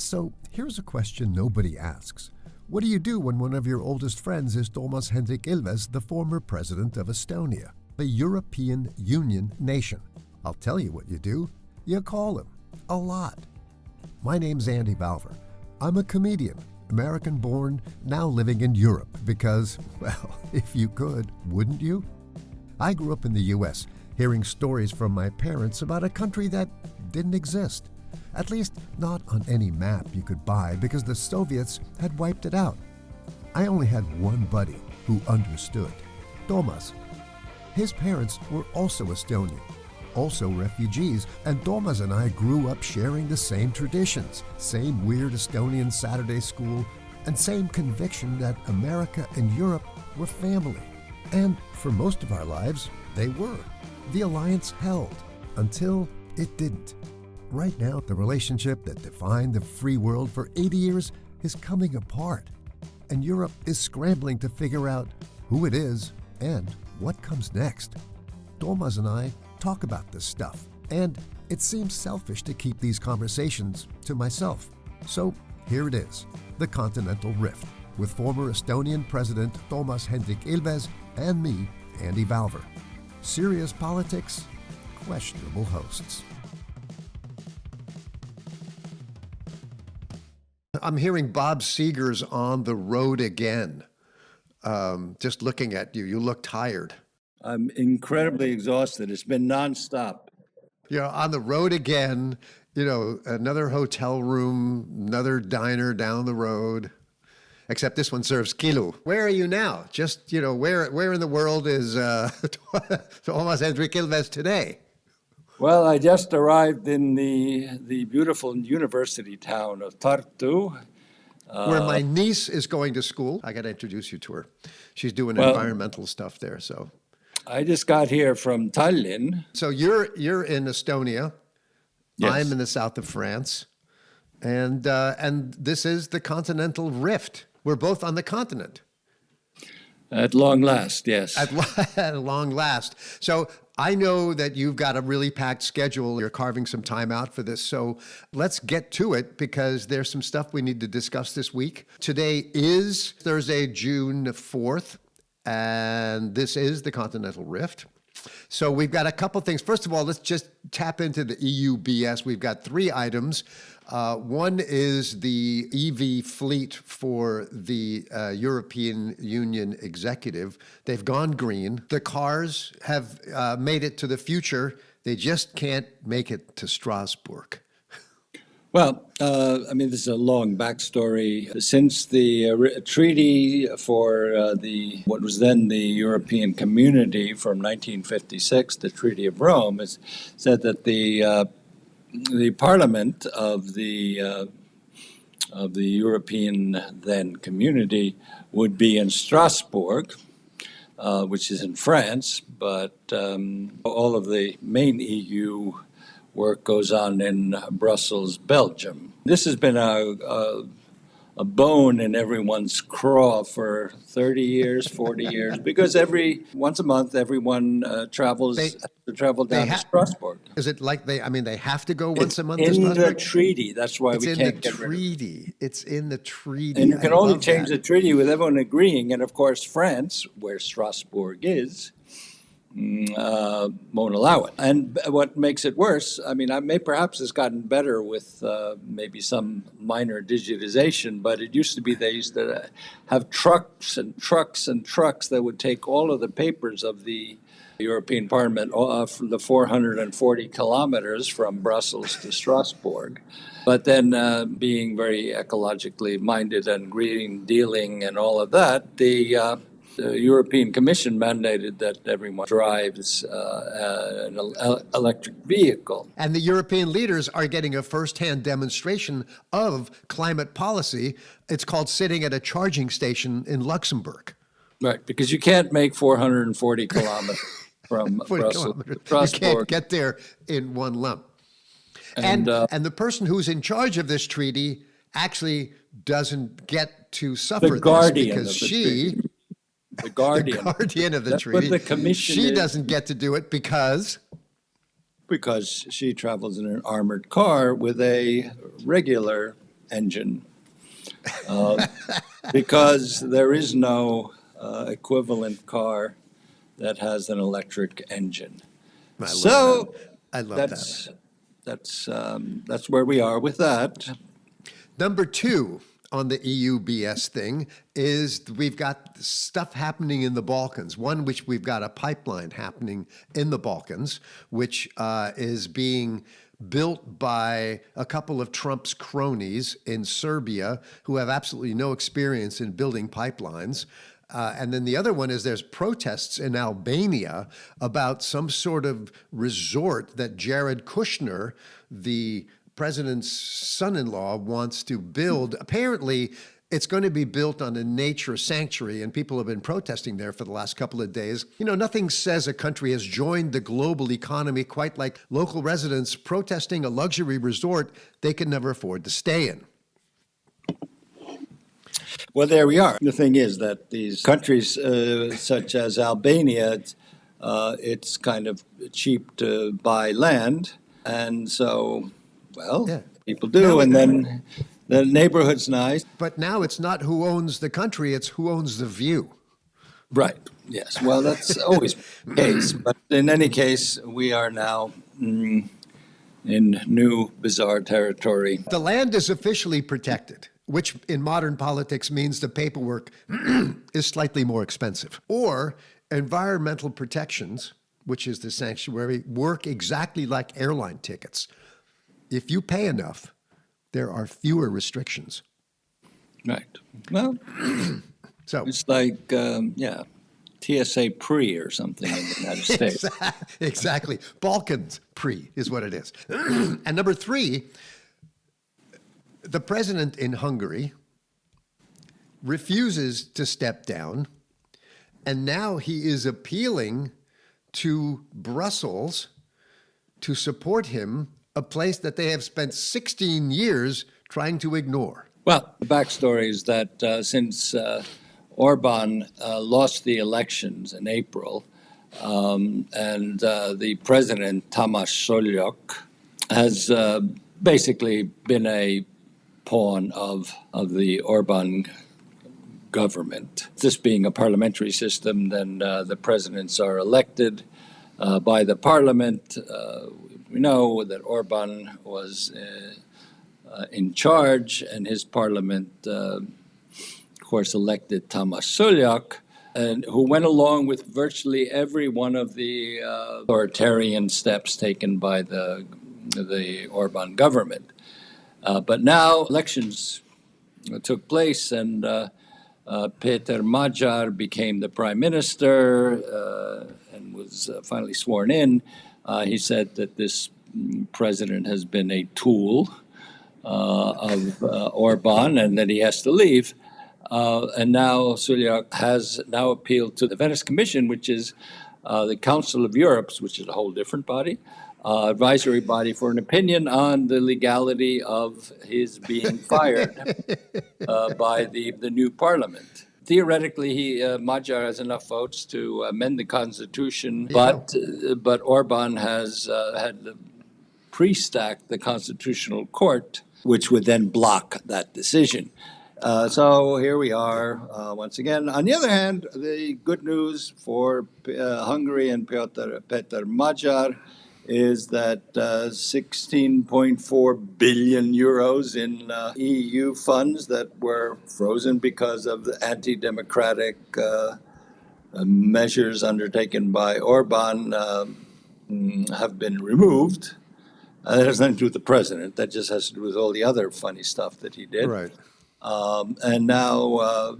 So here's a question nobody asks. What do you do when one of your oldest friends is Toomas Hendrik Ilves, the former president of Estonia, a European Union nation? I'll tell you what you do. You call him. A lot. My name's Andy Valter. I'm a comedian, American-born, now living in Europe because, well, if you could, wouldn't you? I grew up in the U.S., hearing stories from my parents about a country that didn't exist. At least not on any map you could buy because the Soviets had wiped it out. I only had one buddy who understood, Toomas. His parents were also Estonian, also refugees, and Toomas and I grew up sharing the same traditions, same weird Estonian Saturday school, and same conviction that America and Europe were family. And for most of our lives, they were. The alliance held until it didn't. Right now, the relationship that defined the free world for 80 years is coming apart, and Europe is scrambling to figure out who it is and what comes next. Toomas and I talk about this stuff, and it seems selfish to keep these conversations to myself. So here it is, the Continental Rift, with former Estonian President Toomas Hendrik Ilves and me, Andy Valter. Serious politics, questionable hosts. I'm hearing Bob Seger's on the road again. Just looking at you, you look tired. I'm incredibly exhausted. It's been nonstop. You're on the road again, another hotel room, another diner down the road, except this one serves kilu. Where are you now? Just, where in the world is Toomas Hendrik Ilves today? Well, I just arrived in the beautiful university town of Tartu. Where my niece is going to school. I got to introduce you to her. She's doing environmental stuff there, so. I just got here from Tallinn. So you're in Estonia. Yes. I'm in the south of France. And this is the Continental Rift. We're both on the continent. At long last, yes. At long last. So I know that you've got a really packed schedule. You're carving some time out for this. So let's get to it because there's some stuff we need to discuss this week. Today is Thursday, June 4th, and this is the Continental Rift. So we've got a couple things. First of all, let's just tap into the EUBS. We've got 3 items. One is the EV fleet for the European Union executive. They've gone green. The cars have made it to the future. They just can't make it to Strasbourg. Well, this is a long backstory. Since the treaty for what was then the European Community from 1956, the Treaty of Rome, has said that the Parliament of the European then Community would be in Strasbourg, which is in France, but all of the main EU work goes on in Brussels, Belgium. This has been a bone in everyone's craw for 30 years, 40 years, because once a month, everyone travels down to Strasbourg. Is it like they have to go once a month to Strasbourg? Strasbourg? In the treaty. That's why we can't get rid of it. It's in the treaty. And you can only change the treaty with everyone agreeing. And of course, France, where Strasbourg is, won't allow it. And what makes it worse, perhaps it's gotten better with maybe some minor digitization, but it used to be they used to have trucks and trucks and trucks that would take all of the papers of the European Parliament off the 440 kilometers from Brussels to Strasbourg. But then being very ecologically minded and green dealing and all of that, the European Commission mandated that everyone drives an electric vehicle. And the European leaders are getting a firsthand demonstration of climate policy. It's called sitting at a charging station in Luxembourg. Right, because you can't make 440 kilometers from Brussels to Strasbourg. You can't get there in one lump. And the person who's in charge of this treaty actually doesn't get to suffer this because she... The guardian of the treaty. The commission she doesn't get to do it because she travels in an armored car with a regular engine, because there is no equivalent car that has an electric engine. I love that. That's where we are with that. Number two on the EUBS thing is we've got stuff happening in the Balkans. One, which we've got a pipeline happening in the Balkans, which is being built by a couple of Trump's cronies in Serbia who have absolutely no experience in building pipelines. And then the other one is there's protests in Albania about some sort of resort that Jared Kushner, the president's son-in-law, wants to build. Apparently, it's going to be built on a nature sanctuary, and people have been protesting there for the last couple of days. You know, nothing says a country has joined the global economy quite like local residents protesting a luxury resort they can never afford to stay in. Well, there we are. The thing is that these countries, such as Albania, it's kind of cheap to buy land, and so, well, people do, and then the neighborhood's nice. But now it's not who owns the country, it's who owns the view. Right, yes. Well, that's always the case. But in any case, we are now in new, bizarre territory. The land is officially protected, which in modern politics means the paperwork is slightly more expensive. Or environmental protections, which is the sanctuary, work exactly like airline tickets. If you pay enough, there are fewer restrictions. Right. Well, so it's like, TSA pre or something in the United States. Exactly. Balkans pre is what it is. And number three, the president in Hungary refuses to step down, and now he is appealing to Brussels to support him, a place that they have spent 16 years trying to ignore. Well, the backstory is that since Orban lost the elections in April, and the president, Tamás Solyok, has basically been a pawn of the Orban government. This being a parliamentary system, then the presidents are elected by the parliament. We know that Orban was in charge, and his parliament, of course, elected Tamás Solyok, and who went along with virtually every one of the authoritarian steps taken by the Orban government. But now elections took place, and Péter Magyar became the prime minister and was finally sworn in. He said that this president has been a tool of Orban and that he has to leave. And now Sulyok has now appealed to the Venice Commission, which is the Council of Europe's, which is a whole different body, advisory body, for an opinion on the legality of his being fired by the new parliament. Theoretically, Magyar has enough votes to amend the constitution, but Orban has had pre-stacked the constitutional court, which would then block that decision. So here we are once again. On the other hand, the good news for Hungary and Péter Magyar is that 16.4 billion euros in EU funds that were frozen because of the anti-democratic measures undertaken by Orban have been removed. That has nothing to do with the president. That just has to do with all the other funny stuff that he did. Right. And now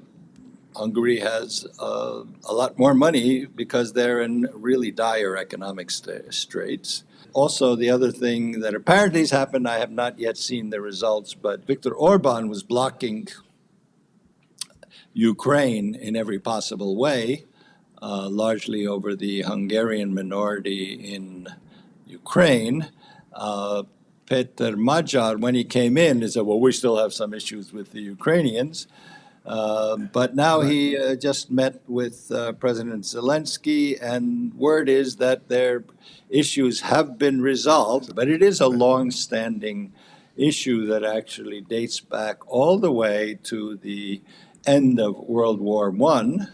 Hungary has a lot more money because they're in really dire economic straits. Also, the other thing that apparently has happened, I have not yet seen the results, but Viktor Orban was blocking Ukraine in every possible way, largely over the Hungarian minority in Ukraine. Péter Magyar, when he came in, he said, well, we still have some issues with the Ukrainians. But now he just met with President Zelensky, and word is that their issues have been resolved. But it is a long-standing issue that actually dates back all the way to the end of World War I,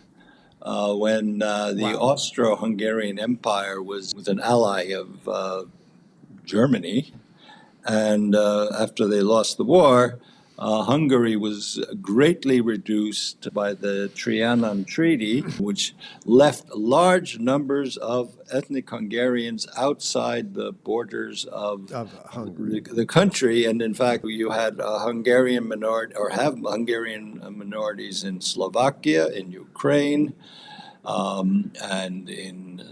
when the Austro-Hungarian Empire was an ally of Germany. And after they lost the war, Hungary was greatly reduced by the Trianon Treaty, which left large numbers of ethnic Hungarians outside the borders of Hungary. The country. And in fact, you had a Hungarian minority, or have Hungarian minorities in Slovakia, in Ukraine, and in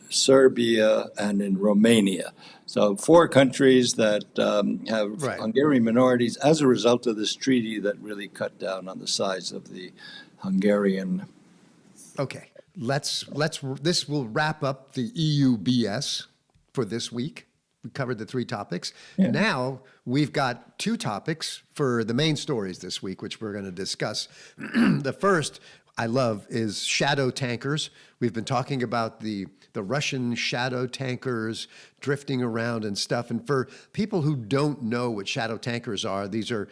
Serbia, and in Romania. So 4 countries that have Hungarian minorities as a result of this treaty that really cut down on the size of the Hungarian. Okay, let's. This will wrap up the EUBS for this week. We covered the 3 topics. Yeah. Now we've got 2 topics for the main stories this week, which we're going to discuss. The first I love is shadow tankers. We've been talking about the Russian shadow tankers drifting around and stuff. And for people who don't know what shadow tankers are, these are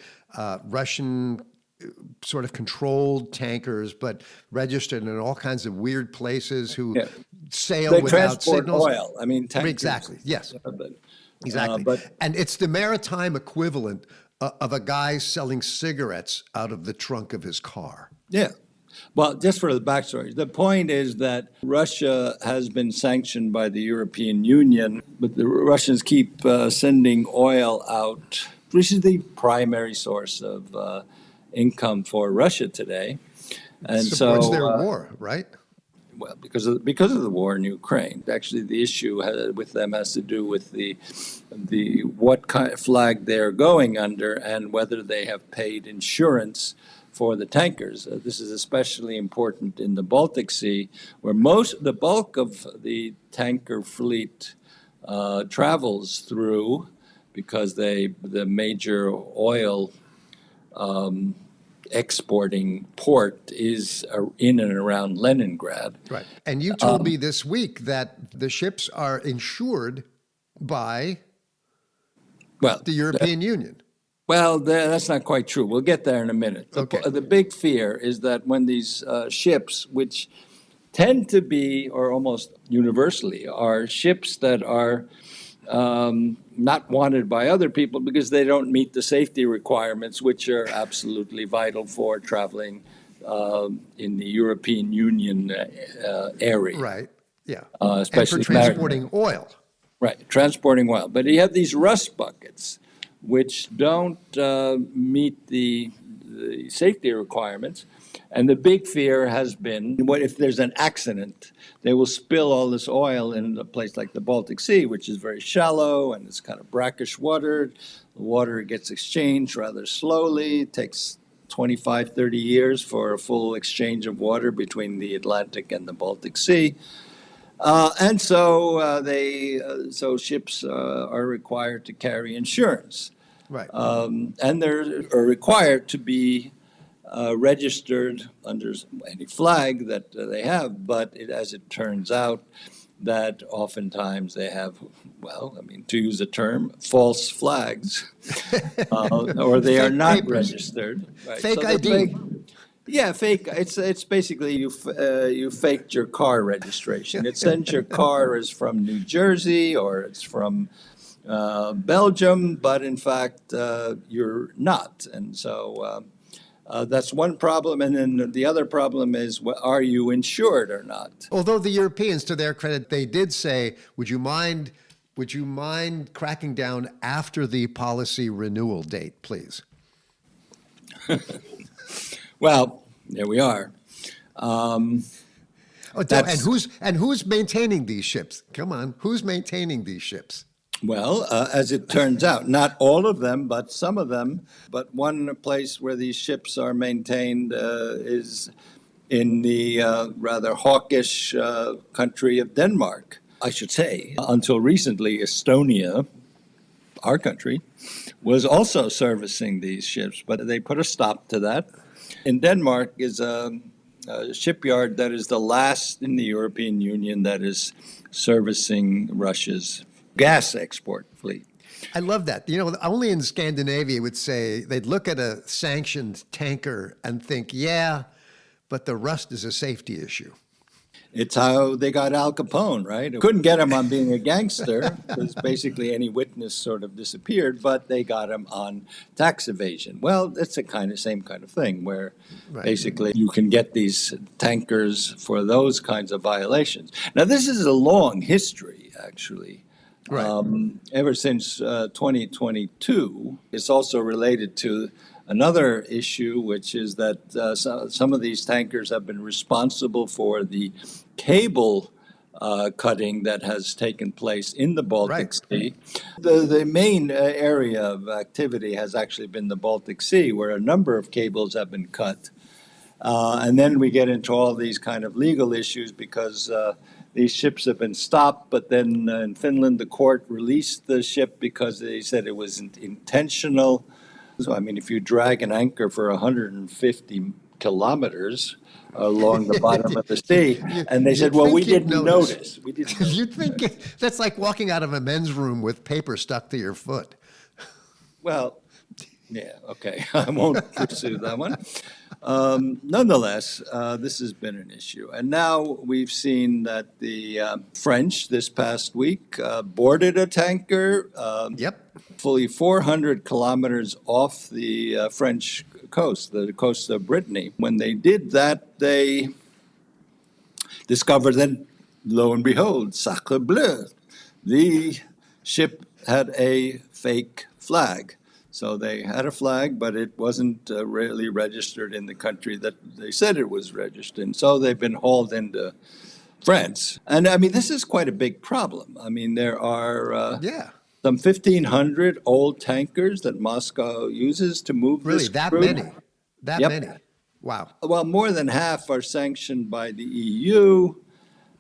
Russian sort of controlled tankers, but registered in all kinds of weird places who sail without signals. Oil. I mean, tankers. Exactly. Yes. Exactly. And it's the maritime equivalent of a guy selling cigarettes out of the trunk of his car. Yeah. Well, just for the backstory, the point is that Russia has been sanctioned by the European Union, but the Russians keep sending oil out, which is the primary source of income for Russia today. And supports their war, right? Well, because of the war in Ukraine. Actually, the issue with them has to do with the what kind of flag they're going under and whether they have paid insurance for the tankers. This is especially important in the Baltic Sea, where the bulk of the tanker fleet travels through, because the major oil exporting port is in and around Leningrad. Right. And you told me this week that the ships are insured by the European Union. Well, that's not quite true. We'll get there in a minute. Okay. The big fear is that when these ships, which tend to be, or almost universally, are ships that are not wanted by other people because they don't meet the safety requirements, which are absolutely vital for traveling in the European Union area. Right, yeah. Especially and for transporting oil. Right, transporting oil. But you have these rust buckets, which don't meet the safety requirements. And the big fear has been, what if there's an accident? They will spill all this oil in a place like the Baltic Sea, which is very shallow and it's kind of brackish water. The water gets exchanged rather slowly. It takes 25, 30 years for a full exchange of water between the Atlantic and the Baltic Sea. And so ships are required to carry insurance. Right. And they're required to be registered under any flag that they have. But as it turns out, that oftentimes they have, to use a term, false flags, or they are not registered. Right? Fake ID. Yeah, fake. It's basically you faked your car registration. It sends your car as from New Jersey or it's from Belgium, but in fact you're not. And so that's one problem. And then the other problem is, are you insured or not? Although the Europeans, to their credit, they did say, would you mind cracking down after the policy renewal date, please? Well, there we are. And who's maintaining these ships? Come on, who's maintaining these ships? Well, as it turns out, not all of them, but some of them. But one place where these ships are maintained is in the rather hawkish country of Denmark. I should say, until recently, Estonia, our country, was also servicing these ships, but they put a stop to that. In Denmark is a shipyard that is the last in the European Union that is servicing Russia's gas export fleet. I love that. You know, only in Scandinavia would say they'd look at a sanctioned tanker and think, yeah, but the rust is a safety issue. It's how they got Al Capone, right? Couldn't get him on being a gangster because basically any witness sort of disappeared, but they got him on tax evasion. Well, it's a same kind of thing where basically you can get these tankers for those kinds of violations. Now, this is a long history, actually. Ever since 2022, it's also related to another issue, which is that some of these tankers have been responsible for the cable cutting that has taken place in the Baltic Sea. The main area of activity has actually been the Baltic Sea, where a number of cables have been cut. And then we get into all these kind of legal issues because these ships have been stopped, but then in Finland, the court released the ship because they said it was intentional. So, I mean, if you drag an anchor for 150 kilometers along the bottom of the sea, and they said, well, we didn't notice. We didn't notice. You'd think that's like walking out of a men's room with paper stuck to your foot. Well, yeah, okay. I won't pursue that one. Nonetheless, this has been an issue. And now we've seen that the French this past week boarded a tanker fully 400 kilometers off the French coast, the coast of Brittany. When they did that, they discovered that, lo and behold, sacre bleu, the ship had a fake flag. So they had a flag, but it wasn't really registered in the country that they said it was registered in. So they've been hauled into France. And I mean, this is quite a big problem. I mean, there are some 1,500 old tankers that Moscow uses to move this crude. Really, that many? Wow. Well, more than half are sanctioned by the EU.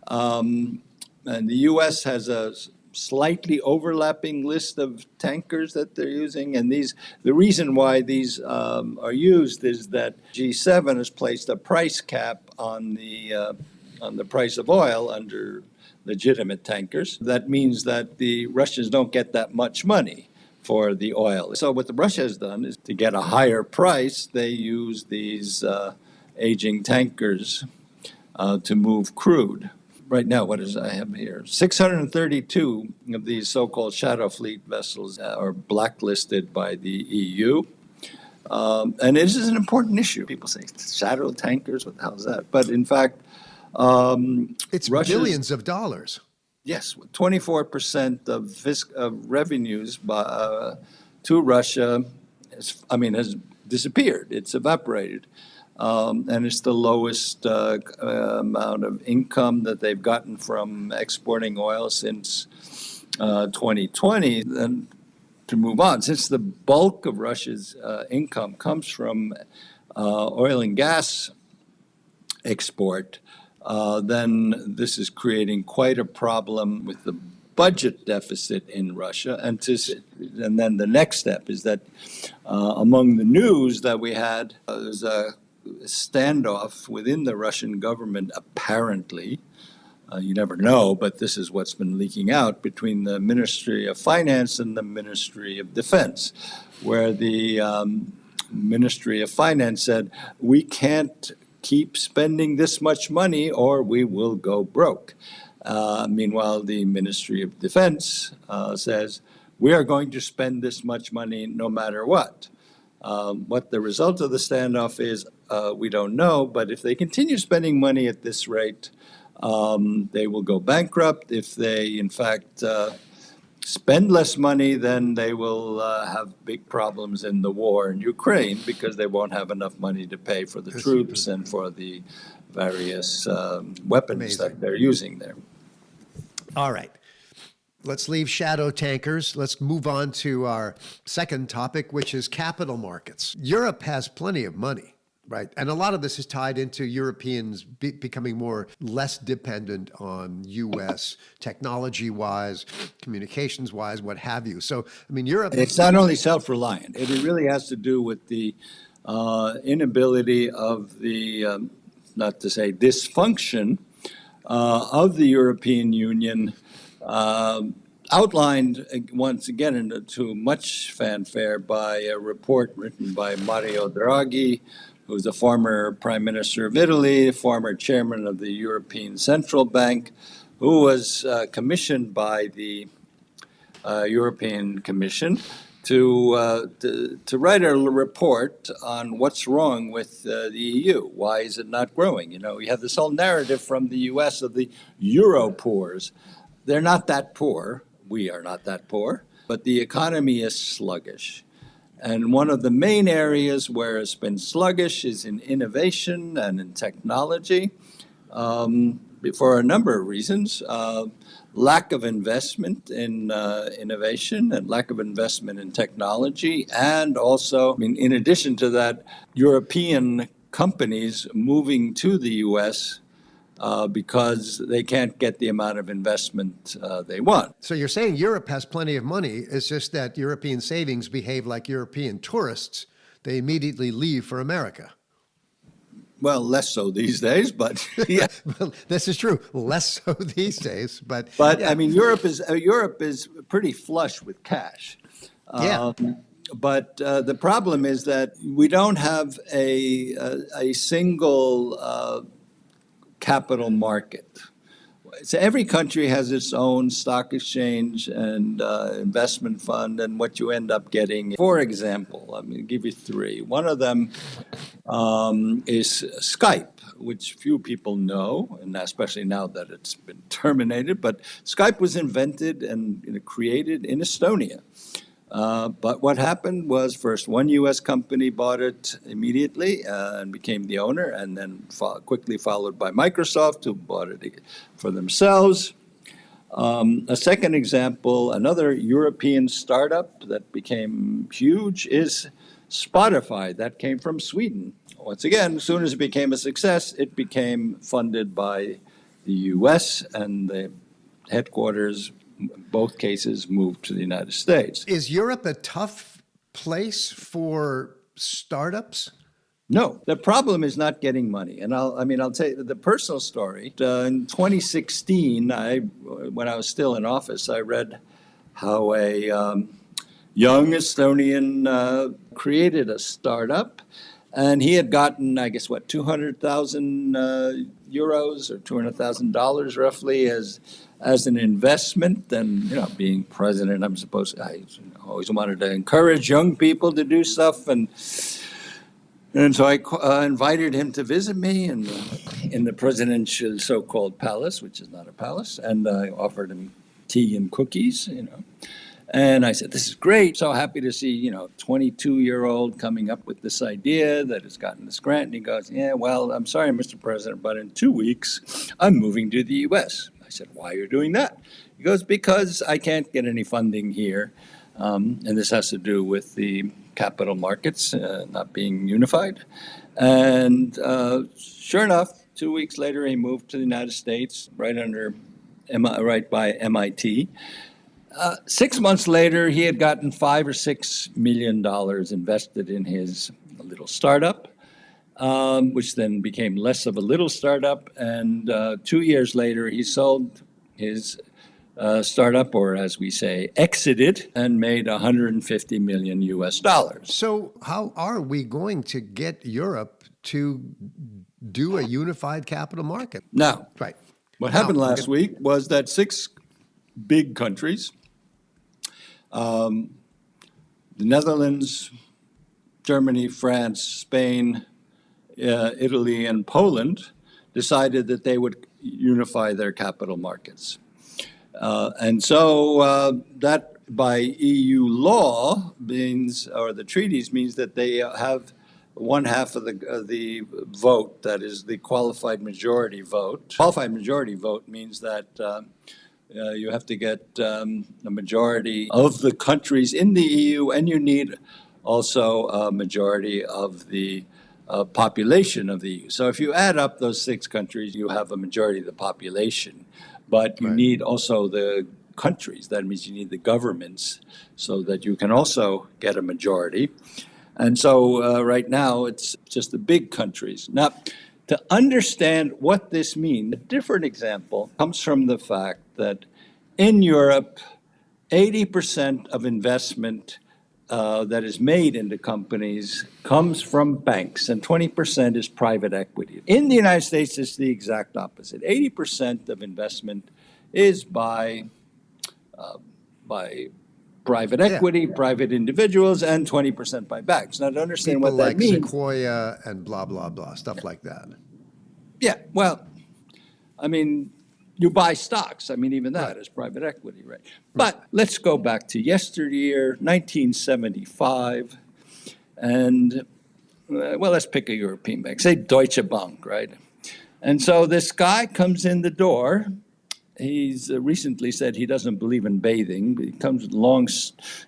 And the U.S. has a slightly overlapping list of tankers that they're using. And the reason why these are used is that G7 has placed a price cap on the price of oil under legitimate tankers. That means that the Russians don't get that much money for the oil. So what Russia has done is to get a higher price, they use these aging tankers to move crude. Right now, what is I have here? 632 of these so-called shadow fleet vessels are blacklisted by the EU. And this is an important issue. People say, shadow tankers, what the hell is that? But in fact, it's billions of dollars. Yes, 24% of revenues to Russia has disappeared. It's evaporated. And it's the lowest amount of income that they've gotten from exporting oil since 2020. And to move on, since the bulk of Russia's income comes from oil and gas export, then this is creating quite a problem with the budget deficit in Russia. And then the next step is that among the news that we had, there's a standoff within the Russian government, apparently. You never know, but this is what's been leaking out between the Ministry of Finance and the Ministry of Defense, where the Ministry of Finance said, we can't keep spending this much money or we will go broke. Meanwhile, the Ministry of Defense says, we are going to spend this much money no matter what. What the result of the standoff is, we don't know, but if they continue spending money at this rate, they will go bankrupt. If they, in fact, spend less money, then they will have big problems in the war in Ukraine because they won't have enough money to pay for the troops and for the various weapons that they're using there. All right. Let's leave shadow tankers. Let's move on to our second topic, which is capital markets. Europe has plenty of money, right? And a lot of this is tied into Europeans becoming less dependent on U.S. technology-wise, communications-wise, what have you. So, I mean, Europe... It's not only self-reliant. It really has to do with the inability of the, not to say dysfunction, of the European Union outlined once again into much fanfare by a report written by Mario Draghi, who's a former Prime Minister of Italy, former chairman of the European Central Bank, who was commissioned by the European Commission to write a report on what's wrong with the EU. Why is it not growing? You know, we have this whole narrative from the U.S. of the Euro poors. They're not that poor. We are not that poor. But the economy is sluggish. And one of the main areas where it's been sluggish is in innovation and in technology, for a number of reasons. Lack of investment in innovation and lack of investment in technology. And also, I mean, in addition to that, European companies moving to the U.S. Because they can't get the amount of investment they want. So you're saying Europe has plenty of money. It's just that European savings behave like European tourists. They immediately leave for America. Well, less so these days, but yeah. Well, this is true. Less so these days, but yeah. I mean, Europe is pretty flush with cash. Yeah. But the problem is that we don't have a single capital market. So every country has its own stock exchange and investment fund, and what you end up getting. For example, I'm going to give you three. One of them is Skype, which few people know, and especially now that it's been terminated. But Skype was invented and created in Estonia. But what happened was first one U.S. company bought it immediately and became the owner, and then quickly followed by Microsoft, who bought it for themselves. A second example, another European startup that became huge is Spotify. That came from Sweden. Once again, as soon as it became a success, it became funded by the U.S. and the headquarters, both cases, moved to the United States. Is Europe a tough place for startups? No, the problem is not getting money. And I'll tell you the personal story. In 2016, when I was still in office, I read how a young Estonian created a startup, and he had gotten, I guess, 200,000 euros or $200,000 roughly as an investment. And being president, I always wanted to encourage young people to do stuff, and so I invited him to visit me in the presidential so-called palace, which is not a palace, and I offered him tea and cookies, And I said, this is great. So happy to see, 22-year-old coming up with this idea that has gotten this grant. And he goes, yeah, well, I'm sorry, Mr. President, but in 2 weeks, I'm moving to the U.S. I said, why are you doing that? He goes, because I can't get any funding here. And this has to do with the capital markets not being unified. And sure enough, 2 weeks later, he moved to the United States, right by MIT. 6 months later, he had gotten $5 or $6 million invested in his little startup, which then became less of a little startup. And 2 years later, he sold his startup, or as we say, exited, and made $150 million US. So how are we going to get Europe to do a unified capital market? Now, right. What happened last week was that 6 big countries, the Netherlands, Germany, France, Spain, Italy, and Poland, decided that they would unify their capital markets. And so that by EU law means, or the treaties means, that they have one half of the vote, that is the qualified majority vote. Qualified majority vote means that you have to get a majority of the countries in the EU, and you need also a majority of the population of the EU. So if you add up those 6 countries, you have a majority of the population. But you need also the countries. That means you need the governments so that you can also get a majority. And so right now, it's just the big countries. Now, to understand what this means, a different example comes from the fact that in Europe, 80% of investment that is made into companies comes from banks, and 20% is private equity. In the United States, it's the exact opposite. 80% of investment is by private equity, private individuals, and 20% by banks. Now, to understand People what that like means. Sequoia and blah, blah, blah, stuff like that. Yeah, well, I mean, you buy stocks. I mean, even that is private equity, right? But let's go back to yesteryear, 1975, and, well, let's pick a European bank, say Deutsche Bank, right? And so this guy comes in the door. He's recently said he doesn't believe in bathing. He comes with long,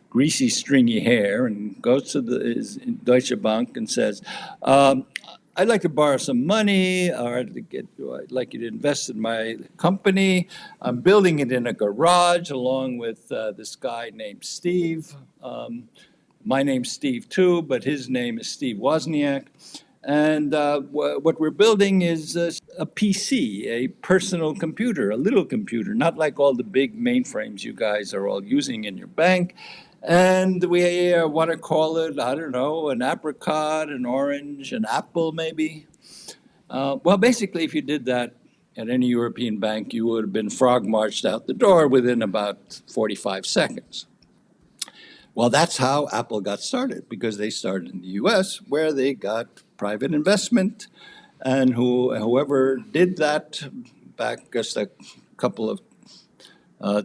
greasy, stringy hair and goes to his Deutsche Bank and says, I'd like to borrow some money, or I'd like you to invest in my company. I'm building it in a garage along with this guy named Steve. My name's Steve too, but his name is Steve Wozniak. And what we're building is a PC, a personal computer, a little computer, not like all the big mainframes you guys are all using in your bank. And we want to call it, I don't know, an apricot, an orange, an apple maybe. Well, basically, if you did that at any European bank, you would have been frog marched out the door within about 45 seconds. Well, that's how Apple got started, because they started in the US, where they got private investment, and whoever did that back just a couple of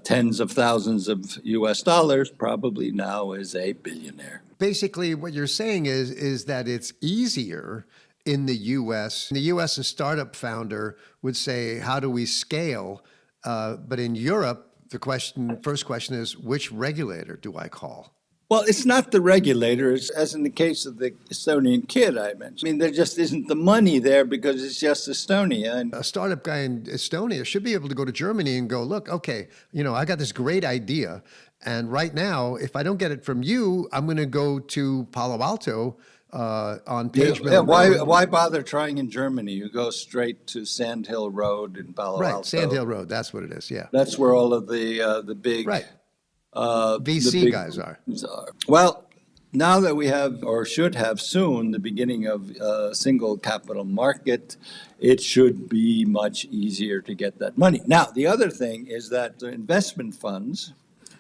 tens of thousands of US dollars probably now is a billionaire. Basically, what you're saying is that it's easier in the US. In the US, a startup founder would say, how do we scale? But in Europe, the first question is, which regulator do I call? Well, it's not the regulators, as in the case of the Estonian kid I mentioned. I mean, there just isn't the money there because it's just Estonia. And a startup guy in Estonia should be able to go to Germany and go, look, okay, I got this great idea. And right now, if I don't get it from you, I'm going to go to Palo Alto on Page Mill Road. Why bother trying in Germany? You go straight to Sand Hill Road in Palo Alto. Right, Sand Hill Road, that's what it is, yeah. That's where all of the big... Right. VC guys are. Well, now that we have, or should have soon, the beginning of a single capital market, it should be much easier to get that money. Now, the other thing is that the investment funds,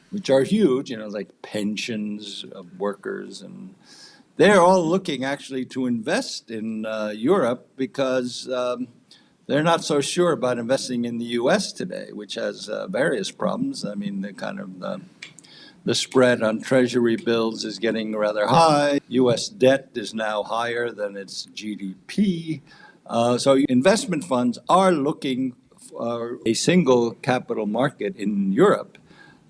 which are huge, like pensions of workers, and they're all looking actually to invest in Europe because they're not so sure about investing in the U.S. today, which has various problems. I mean, the spread on treasury bills is getting rather high. U.S. debt is now higher than its GDP. So investment funds are looking for a single capital market in Europe.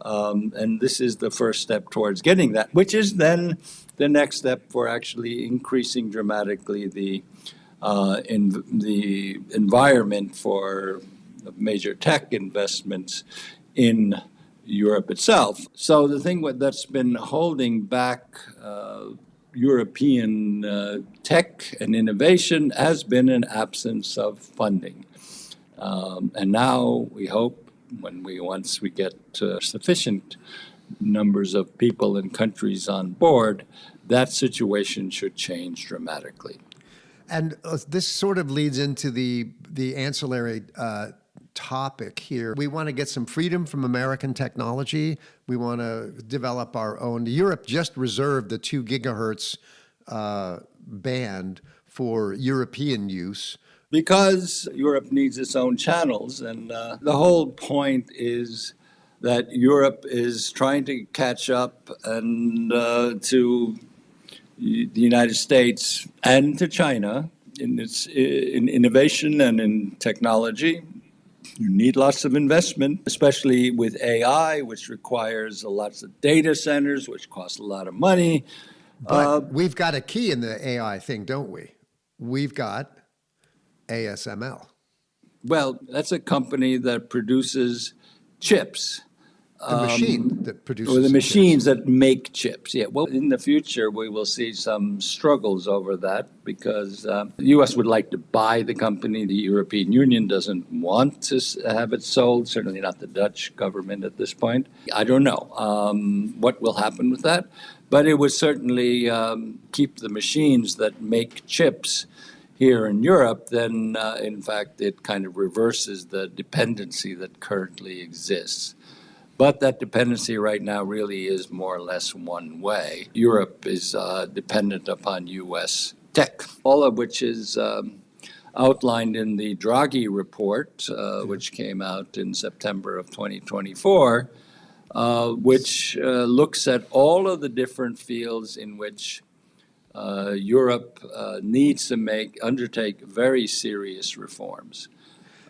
And this is the first step towards getting that, which is then the next step for actually increasing dramatically the environment for major tech investments in Europe itself. So the thing that's been holding back European tech and innovation has been an absence of funding. And now we hope once we get sufficient numbers of people and countries on board, that situation should change dramatically. And this sort of leads into the ancillary topic here. We want to get some freedom from American technology. We want to develop our own. Europe just reserved the 2 gigahertz band for European use. Because Europe needs its own channels, and the whole point is that Europe is trying to catch up and to the United States and to China in innovation and in technology. You need lots of investment, especially with AI, which requires lots of data centers, which cost a lot of money. But we've got a key in the AI thing, don't we? We've got ASML. Well, that's a company that produces chips. The machine that produces Or the machines chips. that make chips, yeah. Well, in the future, we will see some struggles over that because the U.S. would like to buy the company. The European Union doesn't want to have it sold, certainly not the Dutch government at this point. I don't know what will happen with that, but it would certainly keep the machines that make chips here in Europe. Then, in fact, it kind of reverses the dependency that currently exists. But that dependency right now really is more or less one way. Europe is dependent upon U.S. tech, all of which is outlined in the Draghi report, which came out in September of 2024, which looks at all of the different fields in which Europe needs to undertake very serious reforms.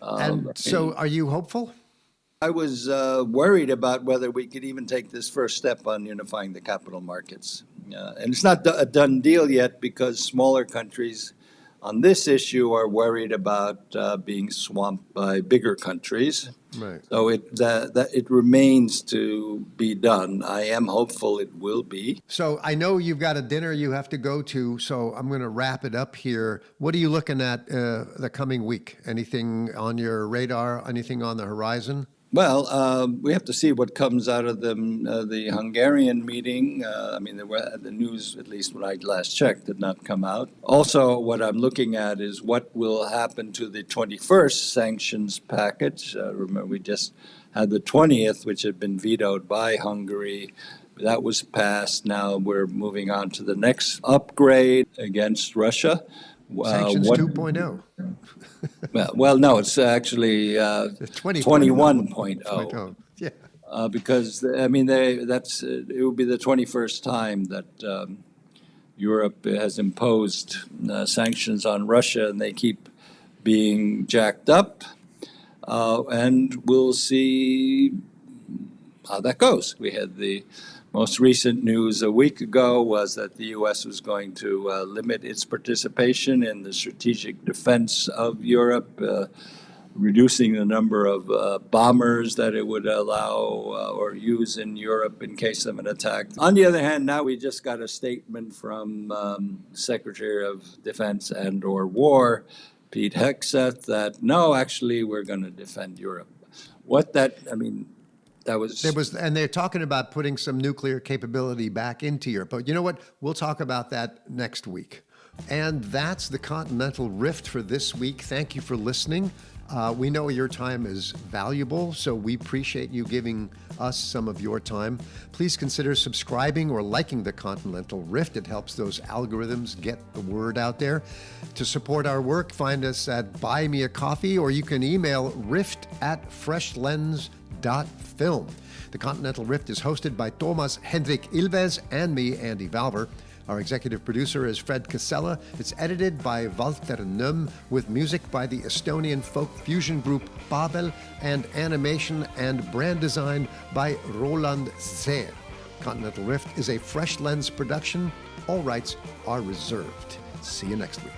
And so are you hopeful? I was worried about whether we could even take this first step on unifying the capital markets. And it's not a done deal yet because smaller countries on this issue are worried about being swamped by bigger countries. Right. So it remains to be done. I am hopeful it will be. So I know you've got a dinner you have to go to, so I'm going to wrap it up here. What are you looking at the coming week? Anything on your radar? Anything on the horizon? Well, we have to see what comes out of the Hungarian meeting. The news, at least when I last checked, did not come out. Also, what I'm looking at is what will happen to the 21st sanctions package. Remember, we just had the 20th, which had been vetoed by Hungary. That was passed. Now we're moving on to the next upgrade against Russia. Sanctions 2.0. Well, no, it's actually 21.0. Yeah. Because it will be the 21st time that Europe has imposed sanctions on Russia, and they keep being jacked up. And we'll see how that goes. We had the most recent news a week ago was that the U.S. was going to limit its participation in the strategic defense of Europe, reducing the number of bombers that it would allow or use in Europe in case of an attack. On the other hand, now we just got a statement from Secretary of Defense and/or War, Pete Hegseth, that no, actually, we're going to defend Europe. And they're talking about putting some nuclear capability back into Europe. But you know what? We'll talk about that next week. And that's the Continental Rift for this week. Thank you for listening. We know your time is valuable, so we appreciate you giving us some of your time. Please consider subscribing or liking the Continental Rift. It helps those algorithms get the word out there. To support our work, find us at Buy Me a Coffee, or you can email rift@freshlens.film. The Continental Rift is hosted by Thomas Hendrik Ilves and me, Andy Valter. Our executive producer is Fred Casella. It's edited by Valter Nõmm, with music by the Estonian folk fusion group Babel, and animation and brand design by Roland Seer. Continental Rift is a Fresh Lens production. All rights are reserved. See you next week.